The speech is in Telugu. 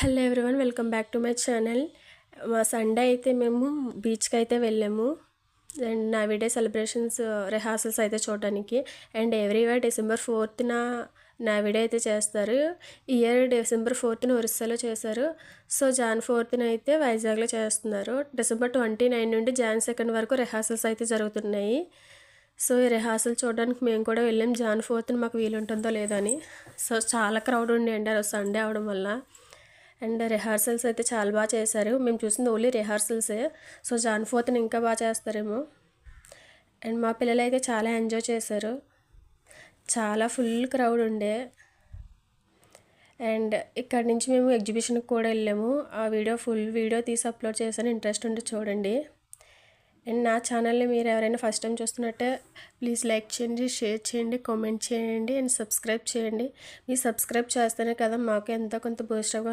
Hello everyone, welcome back to my channel. Sunday అయితే మేము బీచ్కి అయితే వెళ్ళాము. అండ్ నావిడే సెలబ్రేషన్స్ రిహార్సల్స్ అయితే చూడడానికి. And every year December 4th నావిడే అయితే చేస్తారు. ఈ ఇయర్ December 4th ఒరిస్సాలో చేశారు. సో Jan 4th అయితే వైజాగ్లో చేస్తున్నారు. December 29 నుండి Jan 2 వరకు రిహార్సల్స్ అయితే జరుగుతున్నాయి. సో ఈ రిహార్సల్ చూడడానికి మేము కూడా వెళ్ళాం. Jan 4th మాకు వీలుంటుందో లేదో అని. సో చాలా క్రౌడ్ ఉండేయండి ఆ రోజు సండే అవడం వల్ల. అండ్ రిహార్సల్స్ అయితే చాలా బాగా చేశారు. మేము చూసింది ఓన్లీ రిహార్సల్సే. సో Jan 4th ఇంకా బాగా చేస్తారేమో. అండ్ మా పిల్లలు అయితే చాలా ఎంజాయ్ చేశారు. చాలా ఫుల్ క్రౌడ్ ఉండే. అండ్ ఇక్కడ నుంచి మేము ఎగ్జిబిషన్కి కూడా వెళ్ళాము. ఆ ఫుల్ వీడియో తీసి అప్లోడ్ చేశాను, ఇంట్రెస్ట్ ఉంటే చూడండి. అండ్ నా ఛానల్ని మీరు ఎవరైనా ఫస్ట్ టైం చూస్తున్నట్టే ప్లీజ్ లైక్ చేయండి, షేర్ చేయండి, కామెంట్ చేయండి అండ్ సబ్స్క్రైబ్ చేయండి. మీరు సబ్స్క్రైబ్ చేస్తేనే కదా మాకు ఎంతో కొంత బూస్టర్గా